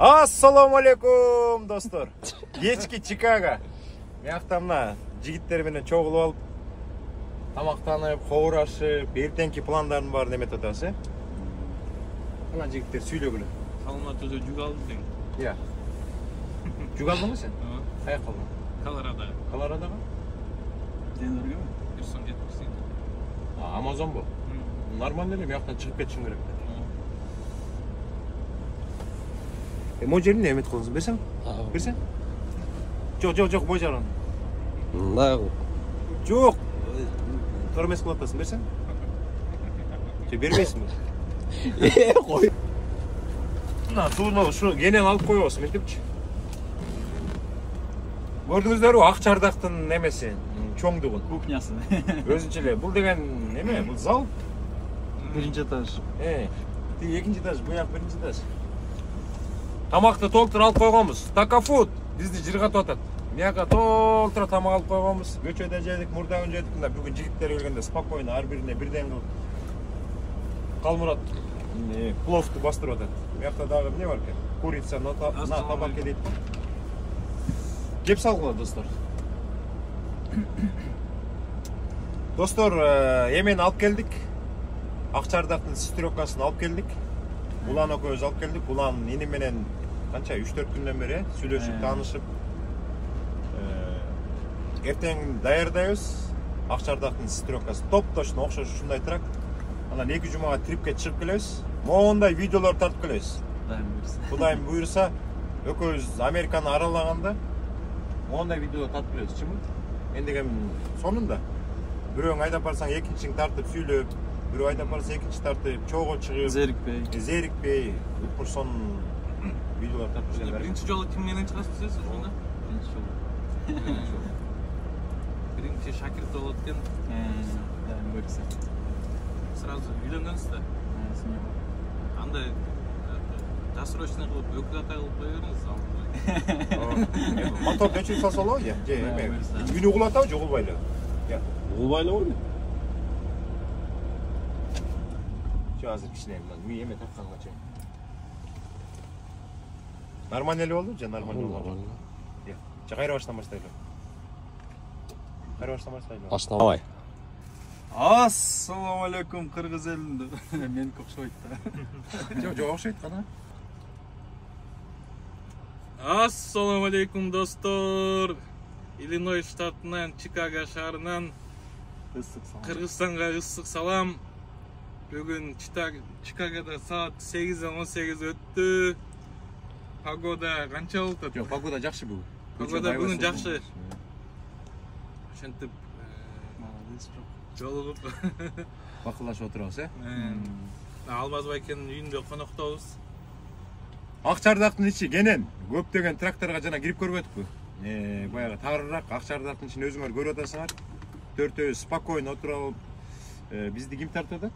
Assalamu alaikum dostlar. Kechki Chicago. Muyakta мына жигиттер менен чогулуп алып, тамактанып, хоорашып, эртеңки пландарын баарын эметип атабыз, э? Мына жигиттер сүйлөгүлө. Саламат өзү жүк алдым дең. Иә. Жүк алдыңбы сен? Каяка алдың? Колорадо. Колорадого? Денвергеби? 170 сен. Amazon бу. Нормально эле, мuyактан чыгып кетишиң керек. Мо жерин эмет кылыңыз, берсең? Берсең? Жок, бой жагын. Жок. Тормес кылып атасың, берсең? Же бербейсиңби? Кой. Мына сууну ушу кенен алып коебуз, мынтипчи. Көрдүңүздөрбү ак чардактын немеси, чоңдугун, Кухнясы. өзүнчө эле. Бул деген неме? Бул зал. Биринчи этаж. Тиги экинчи этаж, буяк биринчи этаж. Тамакты толтура алып койгонбуз. Такафуд бизди жыргатып атат. Мияка толтура тамак алып койгонбуз. Көчөдө жедик, мурдагы жедик. Мында бүгүн жигиттер келгенде спокойно ар бирине бирден кылып. Калмурат пловду бастырып атат. Миякта дагы эмне бар экен? Курица, на табак дейт. Кеп салгыла, достор. Достор, эмени алып келдик. Ак чардактын сестрёкасын алып келдик. Булан экөөбүз алып келдик. Булан ини менен канча 3-4 күндөн бери сүйлөшүп, таанышып. Эртең даярдайбыз. Ак чардактын сестрёкасы топ-точно окшош ушундай тракт. Анан 2 жумага трипке чыгып келебиз. Моундай видеолор тартып келебиз. Кудайым буйруса, экөөбүз Американы аралаганда моундай видеолор тартып келебиз, чымбы? Эндеген сонунда бирөөң айдап барсаң, экинчиң тартып сүйлөп, бирөө айдап барса экинчи тартып, чогуу чыгып, зерикпей, упурсон видеолор тартып келебиз. Биринчи жолу ким менен чыгасыз десиз ошондо? Биринчи жолу. Биринчи шакирт болот экен. Буйруса. Сразу үйлөнгөнсүз да. Андай досрочный кылып, өкүл атай кылып кое бериңиз. Моторду өчүрүп салса болобу, же эме? Үнү угулатабы, же угулбайлы? Угулбайлы го. Азыр кичине эме тапканга чейин. Нормально эле болду же, нормально болду. Же кайра баштан баштайлы. Кайра баштан баштайлы. Баштабай. Ассаламу алейкум кыргыз элинде. Меники окшойт да. Жок окшойт кана. Ассаламу алейкум достор. Иллиной штатынан, Чикаго шаарынан Кыргызстанга ысык салам. Бүгүн Чикагода саат 8:18 өттү. Погода канча болуп атат? Жок, погода жакшы бүгүн. Погода бүгүн жакшы. Ошентип жолугуп бакылашып отурабыз, э? Алмаз байкенин үйүндө коноктобуз. Ак чардактын ичи кенен көптөгөн тракторго жана кирип көрбөдүкпү? Баягы таарыраак ак чардактын ичин өзүңөр көрүп атасыңар. Төртөөбүз спокойно отуруп алып, бизди ким тартып атат?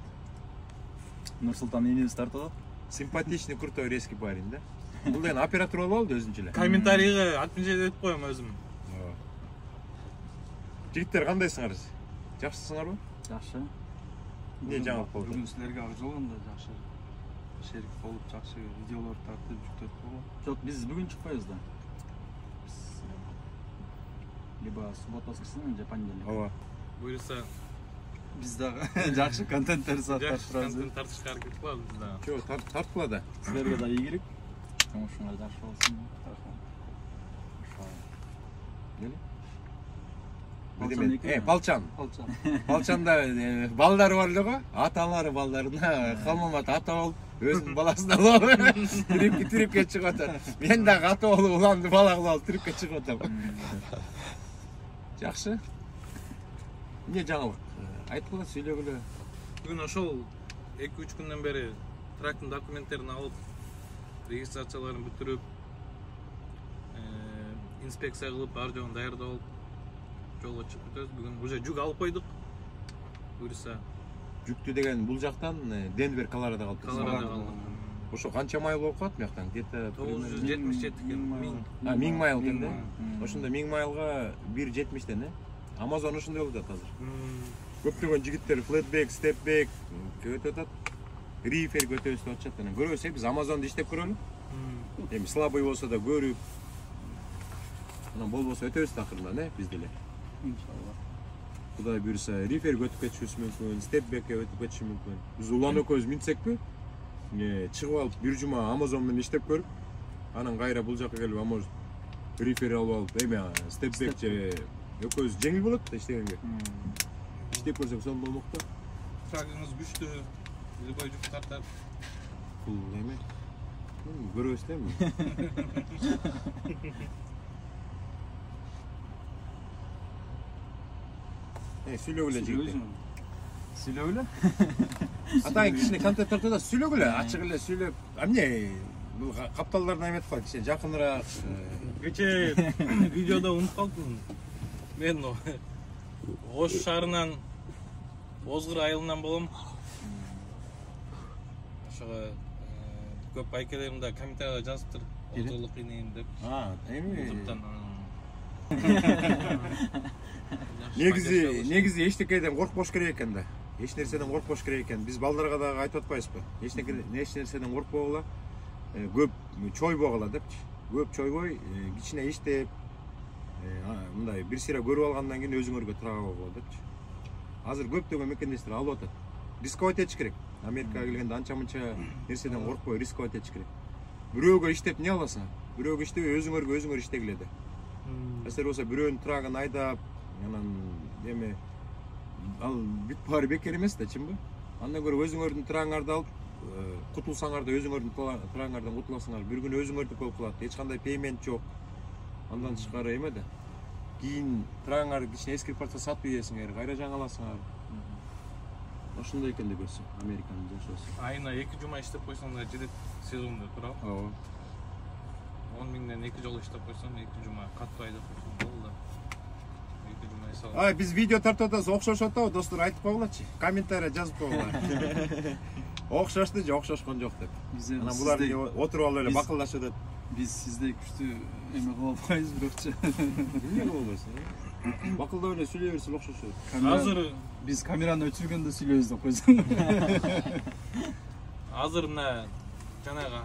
Нурсултан энебиз тартып атат. Симпатичный, крутой резкий парень, да? Бул деген оператор болуп алды өзүнчө эле. Комментарийге отмечать этип коем өзүм. Жигиттер кандайсыңар? Жакшысыңарбы? Жакшы. Эмне жаңылык болду? Бүгүн силерге ак жолгондо жакшы шерик болуп, жакшы видеолор тартып жүктөп койгон. Жок, биз бүгүн чыкпайбыз да. Либо суббота, воскресенье, же понедельник. Ооба. Буюрса биз дагы жакшы контенттер тартып турабыз. Контент тартышка аракет кылабыз биз дагы. Жок, тартыла да. Силерге да ийгилик. Жумушуңар жакшы болсун. Балчан. Балчанда балдары бар эле го. Аталары балдарына калмамат ата болуп, өзүнүн баласын алып трипке чыгып атат. Мен дагы ата болуп, уланды бала кылып алып трипке чыгып атам. Жакшы. Эмне жаңылык? Айткыла, сүйлөгүлө. Бүгүн ошол 2-3 күндөн бери трактын документтерин алып, регистрацияларын бүтүрүп, инспекция кылып, бар жогун даярдап алып, жолго чыгып кетебиз. Бүгүн уже жүк алып койдук. Буюрса Жүктү деген бул жактан Денвер, Колорадо алып келдик. Колорадо алдык. Ошо канча майл болуп калат мыяктан? Где-то 977 экен. 1000 майл экен да. Ошондо 1000 майлга 1.70ден, э? Amazon ошондой болуп атат азыр. Көптөгөн жигиттер флетбек, степбек өтүп атат. Рифер өтөбүз деп атышат. Көрөбүз, биз Amazon'да иштеп көрөлү. Эми слабый болсо да көрүп. Анан болбосо өтөбүз такырынан, биз деле. Иншалла. Кудай буйруса, риферге өтүп кетишибиз мүмкүн, степбекке өтүп кетиши мүмкүн. Биз улан экөөбүз минсекпи? Чыгып алып бир жума Amazon менен иштеп көрүп, анан кайра бул жака келип, может, рифер алып, эми степбек же экөөбүз жеңил болот да иштегенге. Иштеп көрсөк сонун болмок да. Трагыңыз күчтүү, любой жүк тартат. Бул эме? Көрөбүз дейм. Сүйлөгүлө жигит. Сүйлөгүлө? Атайын кичине контент тартып да сүйлөгүлө, ачык эле сүйлөп. Эмне бул капталдарды эметип кой, кичине жакыныраак. Кече видеодо унутуп калдым. Мен Ош шаарынан Озгыр айылынан болом. Ошого көп байкелеримде комментарийде жазыптыр. Озгырлык кыйнайын деп. Эми YouTube'дан. негизи эчтекеден коркпош керек экен да. Эч нерседен коркпош керек экен. Биз балдарга дагы айтып атпайбызбы? Эч нерседен коркпогула, көп чойбогула депчи. Көп чойбой, кичине иштеп, мындай бир сыйра көрүп алгандан кийин өзүңөргө трагабогула депчи. Азыр көптөгөн мекендештер алып атат. Рисковать этиш керек. Америкага келгенде анча-мынча нерседен коркпой рисковать этиш керек. Бирөөгө иштеп не аласың? Бирөөгө иштебей өзүңөр иштегиле да. Эсер болсо бирөөнүн трагын айдап, анан эми ал бүт баары бекер эмес да, чынбы? Андан көрө өзүңөрдүн трагыңарды алып, кутулсаңар да өзүңөрдүн трагыңардан кутуласыңар. Бир күн өзүңөрдүкү болуп калат. Эч кандай пеймент жок. Андан тышкары эме да. Кийин трагыңарды кичине эскирип калса сатып ийесиңер, кайра жаңыласыңар. Ошондой экен деп көрсөң, Американын жашоосу. Айына 2 жума иштеп койсоң да жетет сезонда, туурабы? Ооба. 10 миңден 2 жолу иштеп койсоң, 2 жума катты айдап койсоң болду. 2 жума эсеп. Биз видео тартып атабыз, окшошуп атабы, достор, айтып койгулачы. Комментарий жазып койгула. Окшошту же окшошкон жок деп. Анан булар отуруп алып эле бакылдашып атат. Биз сиздей күчтүү эме кыла албайбыз бирокчу. Эмне болбойсуң? Бакылдап эле сүйлөй берсе окшошот. Азыр биз камераны өчүргөндө сүйлөйбүз деп койсоң. Азыр мына жанагы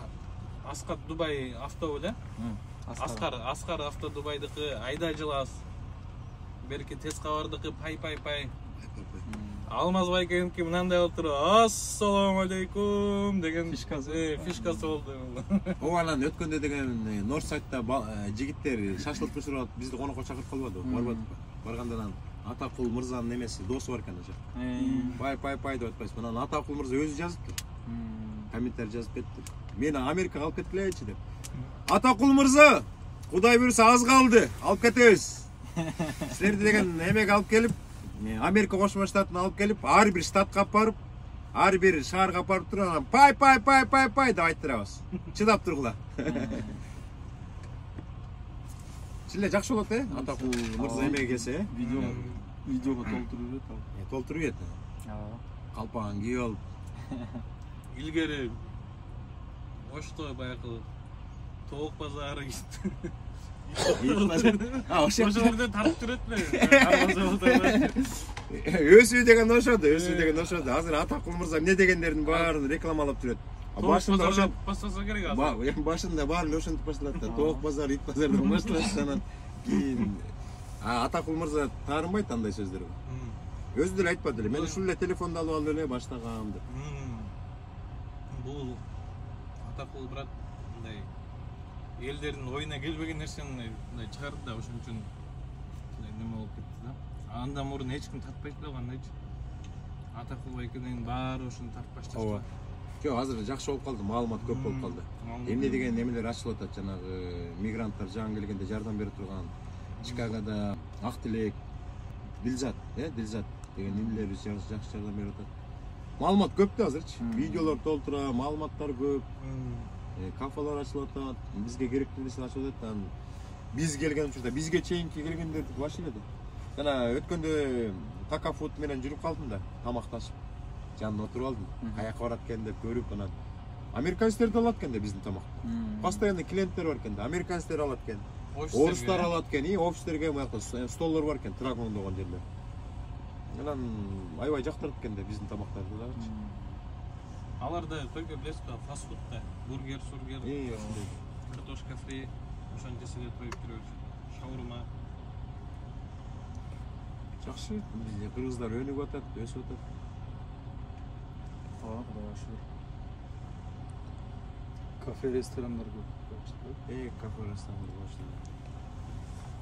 Аскар Дубай автобус эле? Аскар авто Дубайдыкы айдай жылабыз. Берки тез кабардыкы пай. Алмаз байкеники мынандай болуп туруп, ассаламу алейкум деген фишкасы болду. О, анан өткөндө деген Норсайтта жигиттер шашлык пышырып алып бизди конокко чакырып калбады. Барбадыкпы? Барганда анан Атакул мырзанын эмеси досу бар экен ошо. Пай деп атпайсыз. Анан Атакул мырза өзү жазыптыр. Комментарий жазып кетти. Мени Америкага алып кеткилечи деп. Атакул мырза, Кудай буйруса аз калды, алып кетебиз. Силерди деген эмеге алып келип, Америка Кошмо Штатына алып келип, ар бир штатка алып барып, ар бир шаарга алып барып туруп, анан пай деп айттырабыз. Чыдап тургула. Чиле жакшы болот, Атакул мырза эмеге келсе, видеого толтуруп берет ал. Толтуруп берет. Калпагын кийип алып. Илгери Ошто баягы тоок базары Ошо жерде тартып жүрөт беле? Өсүү деген ошодо. Азыр Атакул мырза эмне дегендердин баарын рекламалап жүрөт. Башында ошо баштаса керек азыр. Башында баары эле ошентип башталат да. Тоок базары, ит базардан башталат анан кийин Атакул мырза таарынбайт андай сөздөргө. Өзү деле айтпады эле. Мен ушул эле телефонду алып алып эле баштагам деп. Бул Атакул брат мындай элдердин оюна келбеген нерсени мындай чыгарды да, ошон үчүн неме болуп кетти да. Андан мурун эч ким тартпайт беле кандайчы. Атакул байкенин баары ошону тартып башташты. Ооба. Жок, азыр жакшы болуп калды, маалымат көп болуп калды. Эмне деген немелер ачылып атат, жанагы мигранттар жаңы келгенде жардам берип турган. Чикагода Ак Тилек, Дилзат деген инилерибиз жакшы жардам берип атат. Маалымат көп да азырчы. Видеолор толтура, маалыматтар көп. Кафелер ачылып атат, бизге керектүү нерсе ачылып атат. Биз келген учурда, бизге чейинки келгендерди баш эле да. Жана өткөндө Такафут менен жүрүп калдым да, тамакташып. Жанына отуруп алдым. Каяка барат экен деп көрүп, анан американецтер да алат экен да биздин тамакты. Постоянно клиенттер бар экен да, американецтер алат экен. Орустар алат экен, офистерге мыякта столлор бар экен, трак оңдогон жерлер. Анан аябай жактырат экен да биздин тамактарды дагычы. Аларда только білесіз ба, фастфудта бургер, сургер, картошка фри, ошоны жесе деп коюп жүрөбүз. Шаурма. Жакшы. Бизде кыргыздар өнүгүп атат, өсүп атат. Кудайга шүгүр. Кафе, ресторандар көп. Кафе, ресторандар баштады.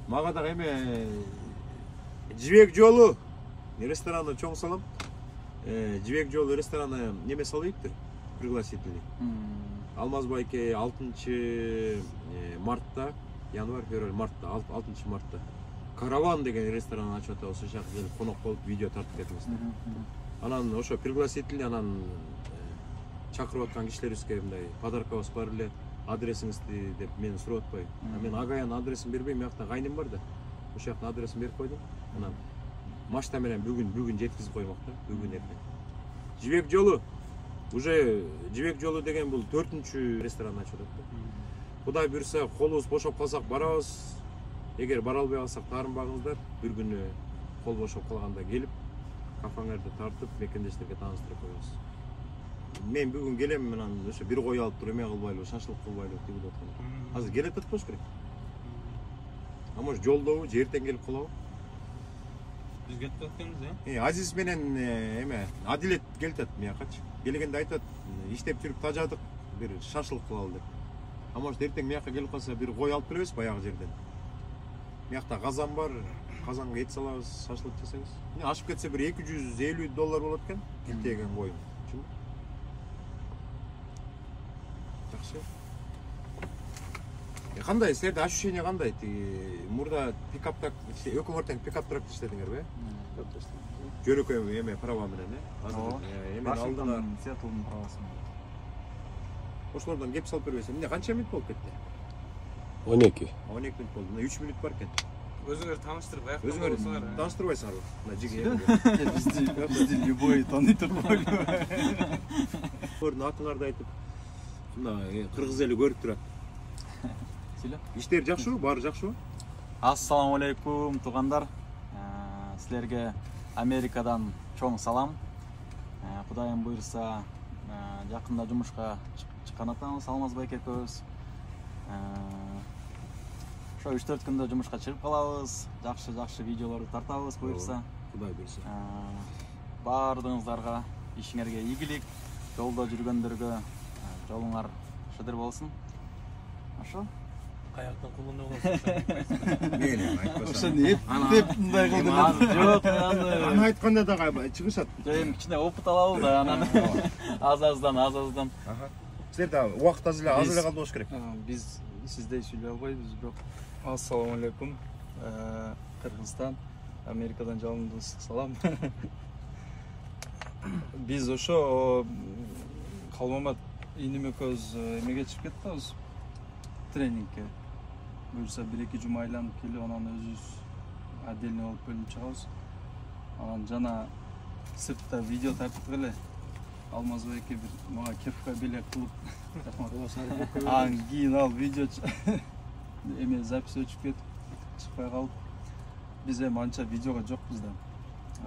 Мага да эме Жибек жолу рестораны чоң салам. Жибек жолу рестораны неме салыптыр, пригласительный. Алмазбайке 6 мартта, январь, февраль, мартта, 6 мартта. Караван деген ресторан ачып атабыз, ошол жака келип конок болуп видео тартып кетиңиздер. Анан ошо пригласительный, анан чакырып аткан кишилерибизге мындай подаркабыз бар эле, адресиңизди деп мени сурап атпайбы. Мен агаян адресин бербейм, мыякта кайным бар да. Ошол жактан адресин берип койдум. Анан машина менен бүгүн жеткизип коймок да, бүгүн эртең. Жибек жолу уже Жибек жолу деген бул 4-чү ресторан ачып атат да. Кудай буйрса, колубуз бошоп калсак барабыз. Эгер бара албай калсак таарынбагыңыздар, бир күнү кол бошоп калганда келип, кафеңерди тартып, мекендештерге тааныштырып коебуз. Мен бүгүн келем, менен ошо бир кой алып туруп, эме кылбайлы, шашлык кылбайлы деп аткан. Азыр келе атат болуш керек. А может жолдобу, же эртең келип калабы? Биз кетип атканбыз, Азиз менен эме Адилет келтет мыякачы. Келгенде айтат, иштеп жүрүп тажадык, бир шашлык кылалы деп. А может эртең мыякка келип калса, бир кой алып келебиз баягы жерден. Мыякта казан бар, казанга эт салабыз, шашлык жасайбыз. Ашып кетсе бир $250 болот экен, килтеген коюм. Жакшы. Кандай силерде ощущение кандай? Мурда пикапта, өкмөртөн пикап трак иштедиңерби? Жөнөкөй эме права менен, эме алдына Сиэтлдын правасы. Ошолордон кеп салып бербесем, эмне канча минут болуп кетти? 12. 12 минут болду. 3 минут бар экен. Өзүңөр тааныштырып аяктан Өзүңөр болсоңар. тааныштырбайсыңарбы? Мына жиги. Бизди любой тааный турбайбы. Көрдүн атыңарды айтып, мына кыргыз эли көрүп турат. Иштер жакшыбы? Баары жакшыбы? Ассаламу алейкум туугандар. Силерге Америкадан чоң салам. Кудайым буйрса, жакында жумушка чыккан атабыз, Алмазбайке экөөбүз. Ошо 3-4 күндө жумушка чыгып калабыз. Жакшы видеолорду тартабыз буйрса. Кудай буйрса. Баардыгыңыздарга ишиңерге ийгилик, жолдо жүргөндөргө жолуңар шыдыр болсун. Ошо Каяктан кулуна болосуң. Мен айтпасам. Ошо не деп мындай кылдым. Жок, Аны айтканда да чыгышат. эми кичине опыт алабыз да, анан аз-аздан. Силер да убакыт аз эле калды болуш керек. Биз сиздей сүйлөй албайбыз, бирок ассаламу алейкум. Кыргызстан, Америкадан жалындуу ысык салам. Биз ошо Калмамат иним экөөбүз эмеге чыгып кеттибиз. Тренингке. Буюрса 1-2 жума айланып келип, анан өзүбүз отдельный болуп бөлүнүп чыгабыз. Анан жана сыртта видео тартып эле Алмазбайке бир мага кепка белек кылып. Анан кийин ал видео эме запись өчүп кетип, чыкпай калып. Биз эми анча видеого жокпуз да.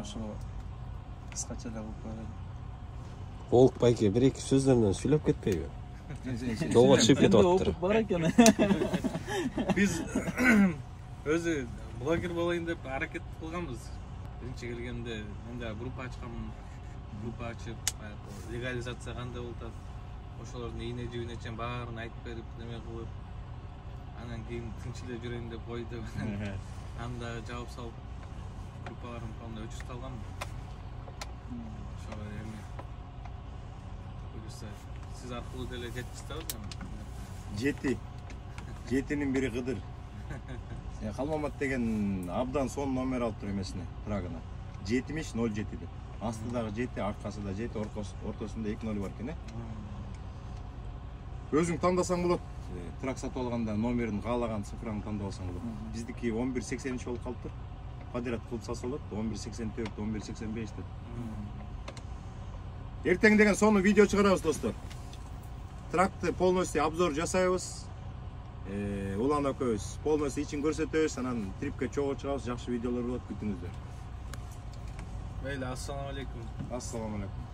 Ошо кыскача эле кылып коелу. Олук байке 1-2 сөздөрүнөн сүйлөп кетпейби? Долго чыгып кетип атыптыр. Опыт бар экен. Биз өзү блогер болоюн деп аракет кылганбыз. Биринчи келгенде мен да группа ачканмын. Группа ачып, легализация кандай болуп атат, ошолордун ийне жибине чейин баарын айтып берип, неме кылып, анан кийин тынч эле жүрөйүн деп койду. Анда жаап салып, группаларым полный өчүрүп калган. Ошо эми буюрса сиз аркылуу деле жетиштабыз. Жетинин бири Кыдыр. Калмамат деген абдан сон номер алып тур эмесине, трагына. 7007 деп. Астыдагы 7, аркасында 7, ортосунда 2-0 бар экен, Өзүң тандасаң болот. Трак сатып алганда номерин каалаган цифраны тандап алсаң болот. Биздики 1180 болуп калыптыр. Квадрат кылып салса болот, 1184, 1185 деп. Эртең деген сону видео чыгарабыз, достор. Тракты полностью обзор жасайбыз. Улан экөөбүз полностью ичин көрсөтөбүз, анан трипке чогуу чыгабыз, жакшы видеолор болот, күтүңүздөр. Мейли, ассаламу алейкум. Ассаламу алейкум.